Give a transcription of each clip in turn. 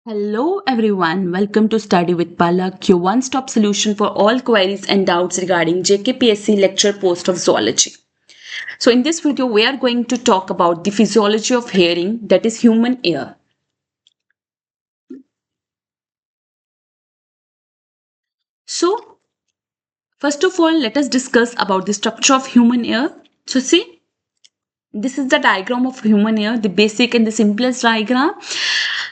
Hello everyone, welcome to Study with Palak, your one-stop solution for all queries and doubts regarding JKPSC lecture post of zoology. So in this video, we are going to talk about the physiology of hearing, that is human ear. So first of all, let us discuss about the structure of human ear. So see, this is the diagram of human ear, the basic and the simplest diagram.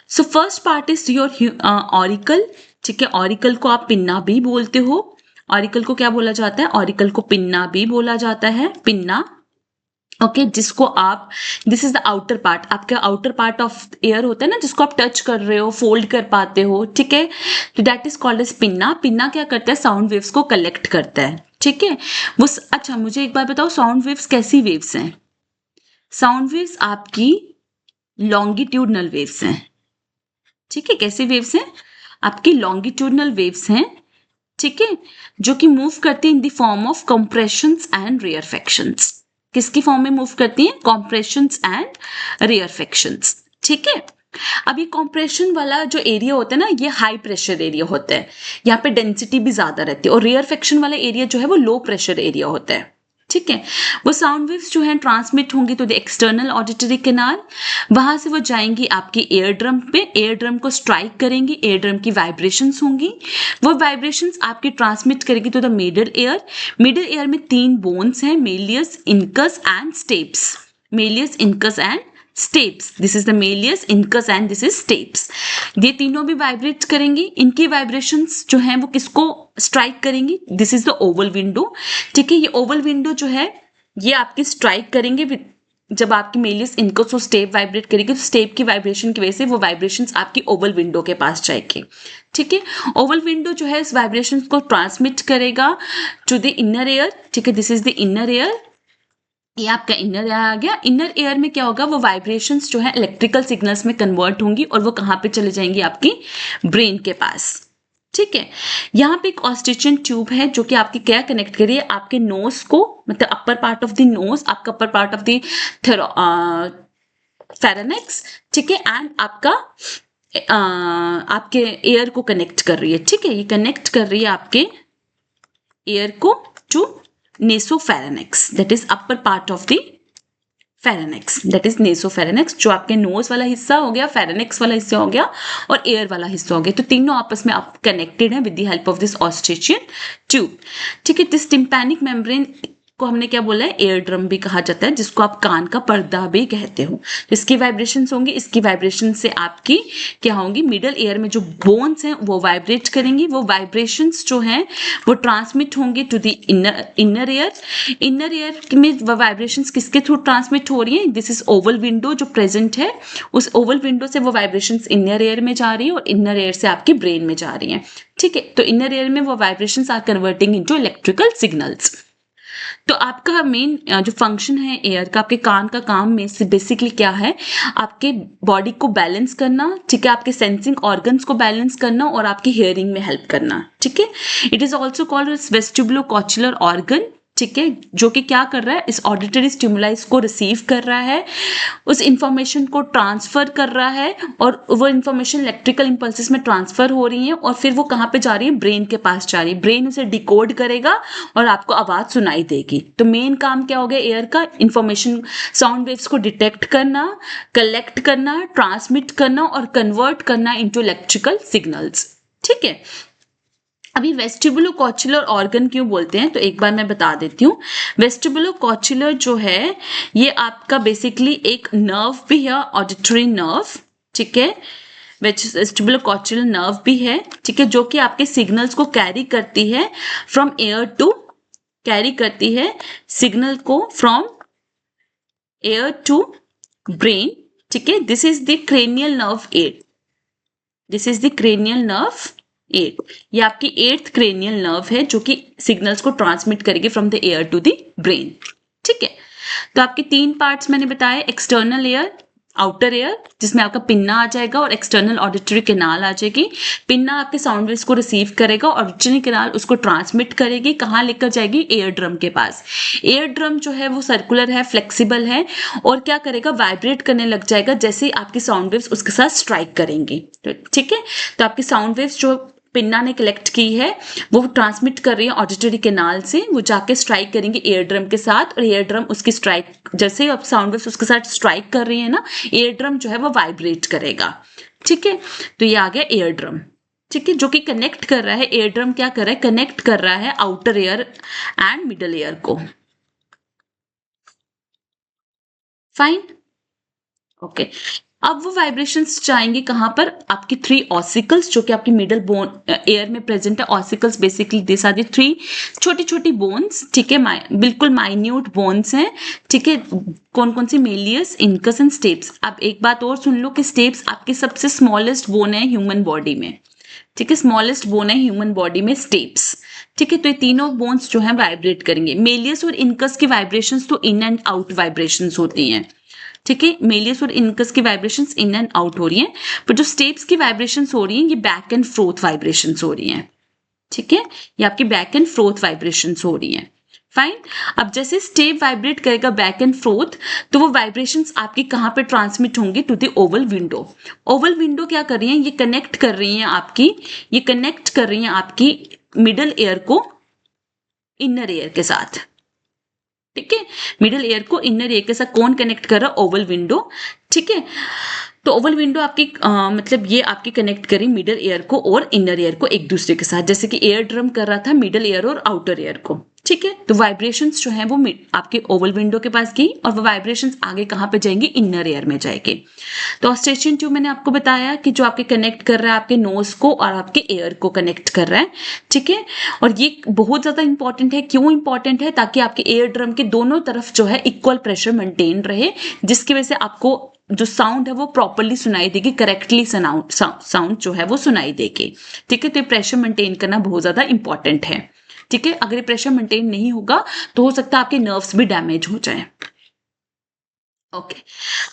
So first part is your auricle. ठीक है, auricle को आप pinna भी बोलते हो. Auricle को क्या बोला जाता है? ऑरिकल को पिन्ना भी बोला जाता है, पिन्ना. ओके, जिसको आप, this is the outer part, आपका आउटर पार्ट ऑफ एयर होता है ना, जिसको आप टच कर रहे हो, फोल्ड कर पाते हो. ठीक है, तो that is called as pinna. Pinna क्या करता है? साउंड वेव्स को कलेक्ट करता है. ठीक है, वो अच्छा मुझे एक बार बताओ, साउंड वेव्स कैसी वेव्स हैं? साउंड वेव्स आपकी लॉन्गिट्यूडनल वेव्स हैं. ठीक है, कैसे वेव्स हैं? आपकी लॉन्गिट्यूडनल वेव्स हैं. ठीक है, जो कि मूव करती है in the form of compressions and rarefactions. किसकी फॉर्म में मूव करती हैं? Compressions and rarefactions. ठीक है, अब ये कंप्रेशन वाला जो एरिया होता है ना, ये हाई प्रेशर एरिया होता है, यहाँ पे डेंसिटी भी ज्यादा रहती है. और रेयरफेक्शन वाला एरिया जो है वो लो प्रेशर एरिया होता है. ठीक है, वो साउंड वेव्स जो है ट्रांसमिट होंगी तो द एक्सटर्नल ऑडिटरी कैनाल, वहां से वो जाएंगी आपकी एयर ड्रम पे. एयर ड्रम को स्ट्राइक करेंगी, एयर ड्रम की वाइब्रेशंस होंगी, वो वाइब्रेशंस आपकी ट्रांसमिट करेगी to the middle ear. Middle ear में 3 बोन्स हैं, malleus, incus and stapes. Malleus, incus and stapes. This is the malleus, incus and this is stapes. ये तीनों भी वाइब्रेट करेंगी. इनकी वाइब्रेशंस जो हैं वो किसको स्ट्राइक करेंगी? This is the oval window. ठीक है, ये ओवल विंडो जो है ये आपकी स्ट्राइक करेंगे. जब आपकी मेलियस, इनकस और स्टेप वाइब्रेट करेगी तो स्टेप की वाइब्रेशन की वजह से वो वाइब्रेशंस आपकी ओवल विंडो के पास जाएगी. ठीक है, ओवल विंडो जो है इस वाइब्रेशन को ट्रांसमिट करेगा टू द इनर एयर. ठीक है, this is the inner air. ये आपका इनर एयर आ गया. इनर एयर में क्या होगा? वो वाइब्रेशंस जो है इलेक्ट्रिकल सिग्नल्स में कन्वर्ट होंगी और वो कहाँ पे चले जाएंगी? आपकी ब्रेन के पास. ठीक है, यहाँ पे एक ऑस्ट्रिचियन ट्यूब है जो कि आपकी क्या कनेक्ट करिए? आपके नोज को, मतलब upper part of the nose, आपका अपर पार्ट ऑफ द फेरेनेक्स. ठीक है, एंड आपका आपके एयर को कनेक्ट कर रही है. ठीक है, ये कनेक्ट कर रही है आपके एयर को to nasopharynx, that is upper part of the pharynx, that is nasopharynx. जो आपके नोज वाला हिस्सा हो गया, pharynx वाला हिस्सा हो गया और एयर वाला हिस्सा हो गया, तो तीनों आपस में आप कनेक्टेड हैं with the help of this Eustachian tube. ठीक है, दिस टिम्पैनिक मेम्ब्रेन को हमने क्या बोला है? एयर ड्रम भी कहा जाता है, जिसको आप कान का पर्दा भी कहते हो. इसकी वाइब्रेशंस होंगी, इसकी वाइब्रेशन से आपकी क्या होंगी? मिडल एयर में जो बोन्स हैं वो वाइब्रेट करेंगी. वो वाइब्रेशंस जो हैं वो ट्रांसमिट होंगे to the inner ear. Inner ear में वाइब्रेशंस किसके थ्रू ट्रांसमिट हो रही है? दिस इज ओवल विंडो जो प्रेजेंट है. उस ओवल विंडो से वो वाइब्रेशंस इनर एयर में जा रही है और इनर एयर से आपके ब्रेन में जा रही है. ठीक है, तो इनर एयर में वो vibrations are converting into electrical signals. तो आपका मेन जो फंक्शन है एयर का, आपके कान का काम में से बेसिकली क्या है? आपके बॉडी को बैलेंस करना. ठीक है, आपके सेंसिंग ऑर्गन्स को बैलेंस करना और आपकी हियरिंग में हेल्प करना. ठीक है, it is also called vestibulocochlear organ. ठीक है, जो कि क्या कर रहा है? इस ऑडिटरी स्टिमुलाइज को रिसीव कर रहा है, उस इंफॉर्मेशन को ट्रांसफर कर रहा है और वो इंफॉर्मेशन इलेक्ट्रिकल इंपल्सेस में ट्रांसफर हो रही है और फिर वो कहाँ पे जा रही है? ब्रेन के पास जा रही है. ब्रेन उसे डिकोड करेगा और आपको आवाज सुनाई देगी. तो मेन काम क्या हो गया एयर का? इंफॉर्मेशन, साउंड वेव्स को डिटेक्ट करना, कलेक्ट करना, ट्रांसमिट करना और कन्वर्ट करना इनटू इलेक्ट्रिकल सिग्नल्स. ठीक है, अभी वेस्टिबुलोकॉक्युलर ऑर्गन क्यों बोलते हैं तो एक बार मैं बता देती हूँ. वेस्टिबुलोकॉक्युलर जो है ये आपका बेसिकली एक नर्व भी है, ऑडिटरी नर्व. ठीक है, वेस्टिबुलोकॉक्युलर नर्व भी है. ठीक है, जो कि आपके सिग्नल्स को कैरी करती है फ्रॉम एयर टू, कैरी करती है सिग्नल को फ्रॉम एयर टू ब्रेन. ठीक है, this is the cranial nerve 8. This is the cranial nerve 8. ये आपकी 8th क्रेनियल नर्व है जो कि सिग्नल्स को ट्रांसमिट करेगी from the ear to the brain. ठीक है, तो आपके 3 पार्ट्स मैंने बताए. एक्सटर्नल एयर, आउटर एयर जिसमें आपका पिन्ना आ जाएगा और एक्सटर्नल ऑडिटरी कैनाल आ जाएगी। पिन्ना आपके साउंड वेव्स को रिसीव करेगा, ऑडिटरी कैनाल उसको ट्रांसमिट करेगी, कहाँ लेकर जाएगी, एयर ड्रम के पास। एयर ड्रम जो है वो सर्कुलर है, फ्लेक्सिबल है और क्या करेगा, वाइब्रेट करने लग जाएगा जैसे ही आपकी साउंड वेव्स उसके साथ स्ट्राइक करेंगी। तो ठीक है, तो आपकी साउंड वेव्स जो पिन्ना ने कलेक्ट की है वो ट्रांसमिट कर रही है ऑडिटरी कैनाल से, वो जाके स्ट्राइक करेंगे एयर ड्रम के साथ और एयर ड्रम उसकी स्ट्राइक, जैसे ही आप साउंड वेव्स उसके साथ स्ट्राइक कर रही है ना, एयर ड्रम जो है वो वाइब्रेट करेगा। ठीक है, तो ये आ गया एयर ड्रम। ठीक है, जो कि कनेक्ट कर रहा है, एयर ड्रम क्या कर रहा है, कनेक्ट कर रहा है outer ear and middle ear को। Fine, okay. अब वो वाइब्रेशंस जाएंगे कहां पर, आपकी 3 ऑसिकल्स जो कि आपकी मिडल बोन एयर में प्रेजेंट है। Ossicles basically this are the 3 छोटी छोटी बोन्स। ठीक है, बिल्कुल माइन्यूट बोन्स हैं। ठीक है, कौन कौन सी, मेलियस, इनकस एंड स्टेप्स। अब एक बात और सुन लो कि स्टेप्स आपकी सबसे स्मॉलेस्ट बोन है ह्यूमन बॉडी में। ठीक है, स्मॉलेस्ट बोन है ह्यूमन बॉडी में स्टेप्स। ठीक है, तो ये तीनों बोन्स जो है वाइब्रेट करेंगे। मेलियस और इनकस की वाइब्रेशंस तो इन एंड आउट वाइब्रेशंस होती हैं। ठीक है, मेलियस और इनकस की वाइब्रेशंस इन एंड आउट हो रही हैं, पर जो स्टेप्स की वाइब्रेशंस हो रही हैं ये बैक एंड फ्रोथ वाइब्रेशंस हो रही हैं। ठीक है, ये आपकी बैक एंड फ्रोथ वाइब्रेशंस हो रही हैं। फाइन, अब जैसे स्टेप वाइब्रेट करेगा बैक एंड फ्रोथ, तो वो वाइब्रेशंस आपकी कहां पे ट्रांसमिट होंगे, to the oval window. Oval window क्या कर रही है, ये कनेक्ट कर रही है आपकी, ये कनेक्ट कर रही है आपकी मिडल एयर को इनर एयर के साथ। ठीक है, मिडल एयर को इनर एयर के साथ कौन कनेक्ट कर रहा है, ओवल विंडो। ठीक है, तो ओवल विंडो आपकी मतलब ये आपकी कनेक्ट करी मिडल एयर को और इनर एयर को एक दूसरे के साथ, जैसे कि एयर ड्रम कर रहा था मिडल एयर और आउटर एयर को। ठीक है, तो वाइब्रेशंस जो है वो आपके ओवल विंडो के पास गई और वो वाइब्रेशंस आगे कहाँ पे जाएंगी, इनर एयर में जाएंगे। तो ऑस्टेशन ट्यूब मैंने आपको बताया कि जो आपके कनेक्ट कर रहा है आपके नोज को और आपके एयर को कनेक्ट कर रहा है। ठीक है, और ये बहुत ज्यादा इंपॉर्टेंट है। क्यों इंपॉर्टेंट है, ताकि आपके एयर ड्रम के दोनों तरफ जो है इक्वल प्रेशर मेंटेन रहे, जिसकी वजह से आपको जो साउंड है वो प्रॉपरली सुनाई देगी, करेक्टली साउंड जो है वो सुनाई देगी। ठीक है, तो प्रेशर मेंटेन करना बहुत ज्यादा इंपॉर्टेंट है। ठीक है, अगर ये प्रेशर मेंटेन नहीं होगा तो हो सकता है आपके नर्व्स भी डैमेज हो जाए। ओके,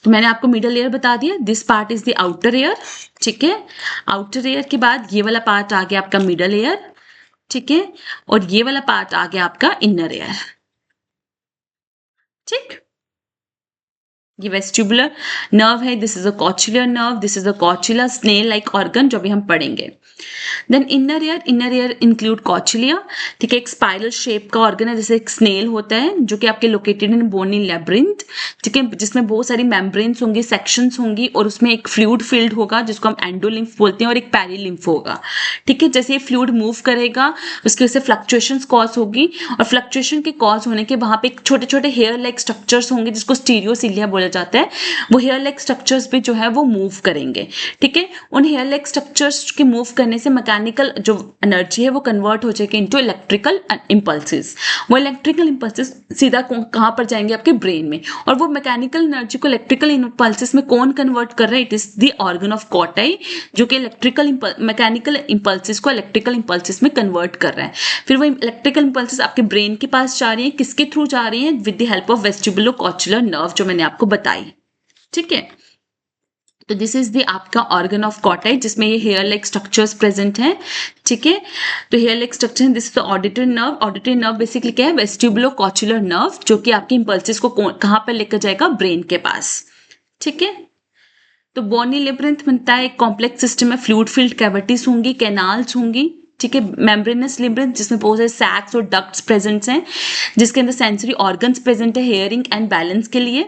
तो मैंने आपको मिडल एयर बता दिया, this part is the outer air. ठीक है, आउटर एयर के बाद ये वाला पार्ट आ गया आपका मिडल एयर। ठीक है, और ये वाला पार्ट आ गया आपका इनर एयर। ठीक, ये वेस्टिबुलर नर्व है, this is a cochlear nerve, this is a cochlear snail like organ जो भी हम पढ़ेंगे। Then inner ear include cochlea. ठीक है, एक स्पाइरल शेप का ऑर्गन है, जैसे एक स्नेल होता है जो कि आपके लोकेटेड इन बोनी लेब्रिंथ। ठीक है, जिसमें बहुत सारी मेम्ब्रेन्स होंगी, सेक्शंस होंगी और उसमें एक फ्लूइड फील्ड होगा जिसको हम एंडोलिम्फ बोलते हैं और एक पेरिलिम्फ होगा। ठीक है, जैसे ये फ्लूइड मूव करेगा उसकी वजह से फ्लक्चुएशंस कॉज होगी और फ्लक्चुएशन के कॉज होने के वहां पे एक छोटे छोटे हेयर लाइक स्ट्रक्चर्स होंगे जिसको स्टीरियोसिलिया बोला जाता है। वो हेयर लाइक स्ट्रक्चर्स भी जो है वो मूव करेंगे। ठीक है, उन हेयर लाइक स्ट्रक्चर्स के मूव करने से मैकेनिकल जो एनर्जी है वो कन्वर्ट हो जाएगी इनटू इलेक्ट्रिकल इंपल्सेस। वो इलेक्ट्रिकल इंपल्सेस सीधा कहां पर जाएंगे, आपके ब्रेन में। और वो मैकेनिकल एनर्जी को इलेक्ट्रिकल इंपल्सेस में कौन कन्वर्ट कर रहा है, it is the organ of Corti, जो कि इलेक्ट्रिकल मैकेनिकल इंपल्सेस को इलेक्ट्रिकल इंपल्सेस में कन्वर्ट कर रहा है। फिर वो इलेक्ट्रिकल इंपल्सेस आपके ब्रेन के पास जा रही है, किसके थ्रू जा रही है, with the help of vestibulo cochlear nerve जो मैंने आपको बताई। ठीक है, तो दिस इज द आपका ऑर्गन ऑफ कॉटाई जिसमें ये हेयर लाइक स्ट्रक्चर्स प्रेजेंट हैं। ठीक है, तो hair like structure, this is the auditory nerve. Auditory nerve basically क्या है, वेस्टिबुलो कॉचुलर नर्व, जो कि आपके इंपल्सेस को कहां पर लेकर जाएगा, ब्रेन के पास। ठीक है, तो बोनी लेब्रिंथ बनता है एक कॉम्प्लेक्स सिस्टम में, फ्लूइड फील्ड कैविटीज होंगी, कैनाल्स होंगी। ठीक है, मेम्ब्रेनस लेब्रिंथ जिसमें बहुत सारे सैक्स और डक्ट्स प्रेजेंट हैं, जिसके अंदर सेंसरी ऑर्गन्स प्रेजेंट है हेयरिंग एंड बैलेंस के लिए।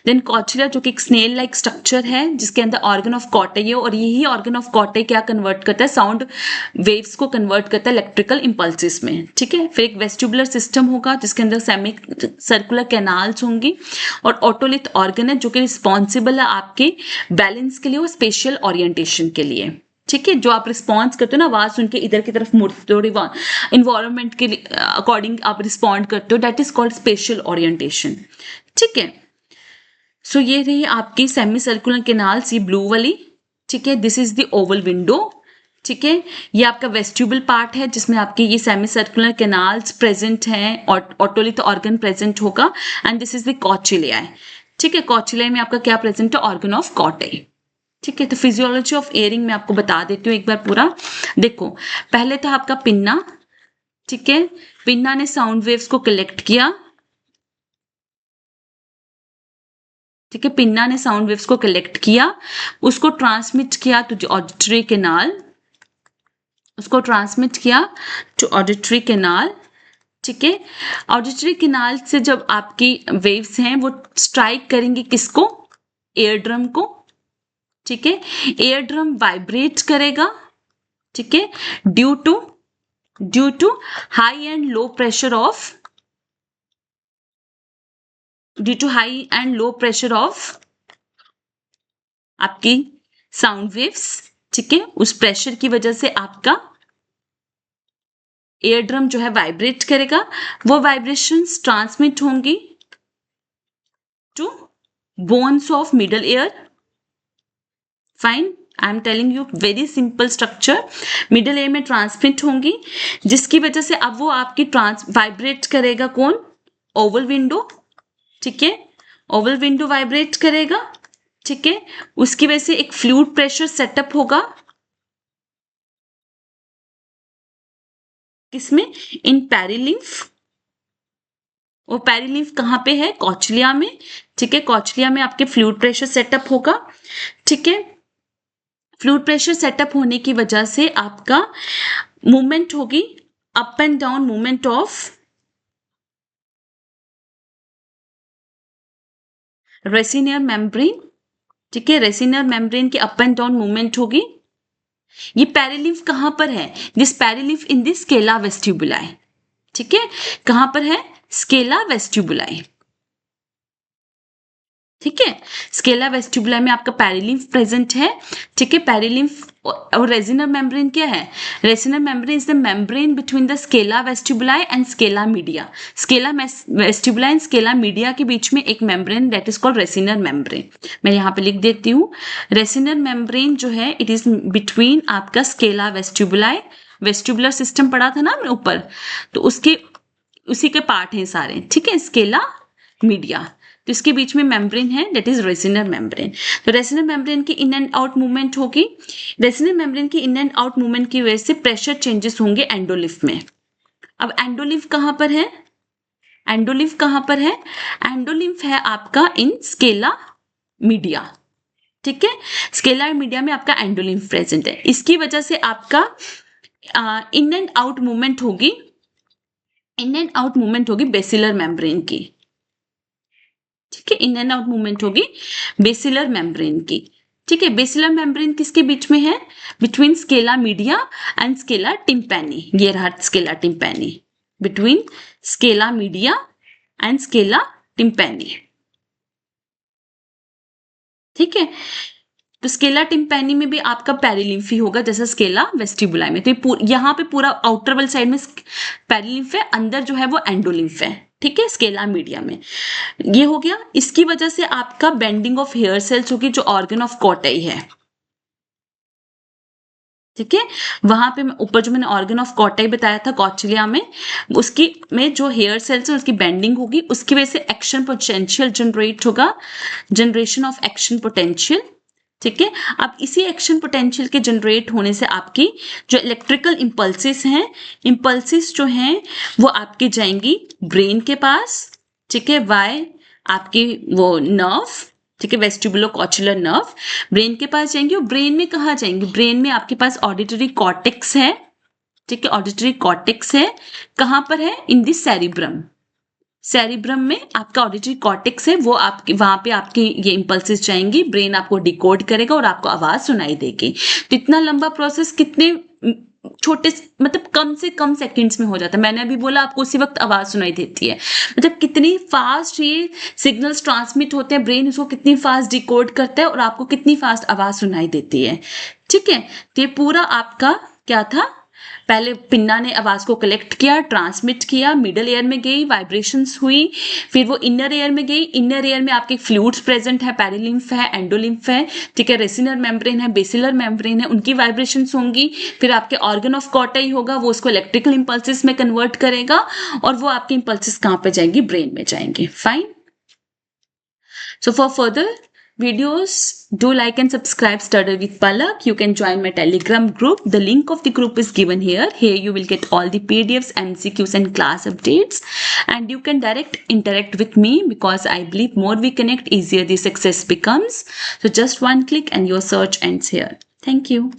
देन कॉचुला जो कि एक स्नेल लाइक स्ट्रक्चर है जिसके अंदर ऑर्गन ऑफ कॉटाई है, और यही ऑर्गन ऑफ कॉटाई क्या कन्वर्ट करता है, साउंड वेव्स को कन्वर्ट करता है इलेक्ट्रिकल इंपल्सेस में। ठीक है, फिर एक वेस्टिबुलर सिस्टम होगा जिसके अंदर सेमी सर्कुलर कैनाल्स होंगी, और ऑटोलिथ ऑर्गन है जो कि रिस्पॉन्सिबल है आपके बैलेंस के लिए और स्पेशल ओरिएंटेशन के लिए। ठीक है, जो आप रिस्पॉन्स करते हो ना, आवाज सुन के इधर की तरफ मुड़ते हो, इन्वायरमेंट के अकॉर्डिंग आप रिस्पॉन्ड करते हो, that is called special orientation. ठीक है, सो ये रही आपकी सेमी सर्कुलर कैनाल्स, ये ब्लू वाली। ठीक है, this is the oval window. ठीक है, ये आपका वेस्टिबुल पार्ट है जिसमें आपके ये सेमी सर्कुलर कैनाल्स प्रेजेंट हैं और ऑटोलिथ ऑर्गन प्रेजेंट होगा, एंड दिस इज द कॉचिलिया। ठीक है, कॉचिलिया में आपका क्या प्रेजेंट है, ऑर्गन ऑफ कॉटई। ठीक है, तो फिजियोलॉजी ऑफ एयरिंग में आपको बता देती हूँ एक बार पूरा। देखो, पहले था आपका पिन्ना। ठीक है, पिन्ना ने साउंड वेव्स को कलेक्ट किया। ठीक है, पिन्ना ने साउंड वेव्स को कलेक्ट किया, उसको ट्रांसमिट किया टू ऑडिटरी कैनाल, उसको ट्रांसमिट किया टू ऑडिटरी कैनाल। ठीक है, ऑडिटरी कैनाल से जब आपकी वेव्स हैं वो स्ट्राइक करेंगी किसको, एयर ड्रम को। ठीक है, एयर ड्रम वाइब्रेट करेगा। ठीक है, due to high and low pressure of आपकी साउंड वेव्स। ठीक है, उस प्रेशर की वजह से आपका एयर ड्रम जो है वाइब्रेट करेगा, वो वाइब्रेशंस ट्रांसमिट होंगी to bones of middle ear. Fine, I am telling you very simple structure. Middle ear में ट्रांसमिट होंगी, जिसकी वजह से अब वो आपकी वाइब्रेट करेगा कौन, ओवल विंडो। ठीक है, ओवल विंडो वाइब्रेट करेगा। ठीक है, उसकी वजह से एक फ्लूइड प्रेशर सेटअप होगा, किसमें, इन पेरिलिम्फ। वो पेरिलिम्फ कहां पे है, कॉचलिया में। ठीक है, कॉचलिया में आपके फ्लूइड प्रेशर सेटअप होगा। ठीक है, फ्लूइड प्रेशर सेटअप होने की वजह से आपका मूवमेंट होगी, up and down movement of Reissner membrane. ठीक है, रेसिनियर मेम्ब्रेन की अप एंड डाउन मूवमेंट होगी। ये पेरिलिम्फ कहां पर है, this perilymph in this scala vestibuli. ठीक है, कहां पर है, स्केला वेस्टिबुलाई। ठीक है, स्केला वेस्टिबुलाई में आपका पेरिलिम्फ प्रेजेंट है। ठीक है, पेरिलिम्फ और रेसिनर मेम्ब्रेन क्या है, Reissner membrane is the membrane between the scala vestibuli and scala media. Scala vestibuli and scala media के बीच में एक membrane that is called Reissner membrane. मैं यहाँ पे लिख देती हूँ, रेसिनर मेम्ब्रेन जो है इट इज बिटवीन आपका स्केला वेस्टिबुलाई, वेस्टिबुलर सिस्टम पढ़ा था ना हमने ऊपर, तो उसके उसी के पार्ट हैं सारे। ठीक है, स्केला मीडिया, तो इसके बीच में मेम्ब्रेन है दैट इज रेसिनर मेम्ब्रेन। तो रेसिनर मेम्ब्रेन की इन एंड आउट मूवमेंट होगी। रेसिनर मेम्ब्रेन की इन एंड आउट मूवमेंट की वजह से प्रेशर चेंजेस होंगे एंडोलिफ में। अब एंडोलिफ कहां पर है, एंडोलिफ कहां पर है, एंडोलिफ है आपका इन स्केला मीडिया। ठीक है, स्केला मीडिया में आपका एंडोलिफ प्रेजेंट है, इसकी वजह से आपका इन एंड आउट मूवमेंट होगी, इन एंड आउट मूवमेंट होगी बेसिलर मेम्ब्रेन की। ठीक है, इन एंड आउट मूवमेंट होगी बेसिलर मेम्ब्रेन की। ठीक है, बेसिलर मेम्ब्रेन किसके बीच में है, between scala media and scala tympani. ये रहा scala tympani, between scala media and scala tympani. ठीक है, तो स्केला टिम्पैनी में भी आपका पेरिलिम्फ ही होगा जैसा स्केला वेस्टिबुलाई में। तो यहाँ पे पूरा आउटर वाल साइड में पेरिलिम्फ है, अंदर जो है वो एंडोलिम्फ है। ठीक है, स्केला मीडिया में ये हो गया। इसकी वजह से आपका बेंडिंग ऑफ हेयर सेल्स होगी जो ऑर्गन ऑफ कॉटई है। ठीक है, वहां पे ऊपर जो मैंने ऑर्गन ऑफ कॉटई बताया था कॉचिलिया में, उसकी में जो हेयर सेल्स है उसकी बेंडिंग होगी, उसकी वजह से एक्शन पोटेंशियल जनरेट होगा, जनरेशन ऑफ एक्शन पोटेंशियल। ठीक है, अब इसी एक्शन पोटेंशियल के जनरेट होने से आपकी जो इलेक्ट्रिकल इंपल्सेस हैं, इंपल्सेस जो हैं वो आपके जाएंगी ब्रेन के पास। ठीक है, वाई आपकी वो नर्व, ठीक है, वेस्टिबुलो कॉचुलर नर्व ब्रेन के पास जाएंगी। और ब्रेन में कहाँ जाएंगी, ब्रेन में आपके पास ऑडिटरी कॉर्टेक्स है। ठीक है, ऑडिटरी कॉर्टेक्स है, कहाँ पर है, इन दिस सेरिब्रम। सेरिब्रम में आपका ऑडिटरी कॉर्टेक्स है, वो आपके वहां पे आपकी ये इंपल्सेस जाएंगी, ब्रेन आपको डिकोड करेगा और आपको आवाज सुनाई देगी। तो इतना लंबा प्रोसेस कितने छोटे मतलब कम से कम सेकंड्स में हो जाता है। मैंने अभी बोला आपको उसी वक्त आवाज सुनाई देती है, मतलब कितनी फास्ट ये सिग्नल्स ट्रांसमिट होते हैं, ब्रेन इसको कितनी फास्ट डिकोड करता है और आपको कितनी फास्ट आवाज सुनाई देती है। ठीक है, तो ये पूरा आपका क्या था, पहले पिन्ना ने आवाज को कलेक्ट किया, ट्रांसमिट किया, मिडल एयर में गई, वाइब्रेशंस हुई, फिर वो इनर एयर में गई। इनर एयर में आपके फ्लूइड्स प्रेजेंट है, पेरिलिम्फ है, एंडोलिम्फ है। ठीक है, रेसिनर मेम्ब्रेन है, बेसिलर मेम्ब्रेन है, उनकी वाइब्रेशंस होंगी। फिर आपके ऑर्गन ऑफ कॉटई होगा, वो उसको इलेक्ट्रिकल इंपल्सेस में कन्वर्ट करेगा और वो आपके इंपल्सेस कहाँ पे जाएंगी, ब्रेन में जाएंगे। Fine, So for further videos, do like and subscribe Study with Palak. You can join my Telegram group. The link of the group is given here. Here you will get all the PDFs, MCQs and class updates. And you can interact with me, because I believe more we connect, easier the success becomes. So just one click and your search ends here. Thank you.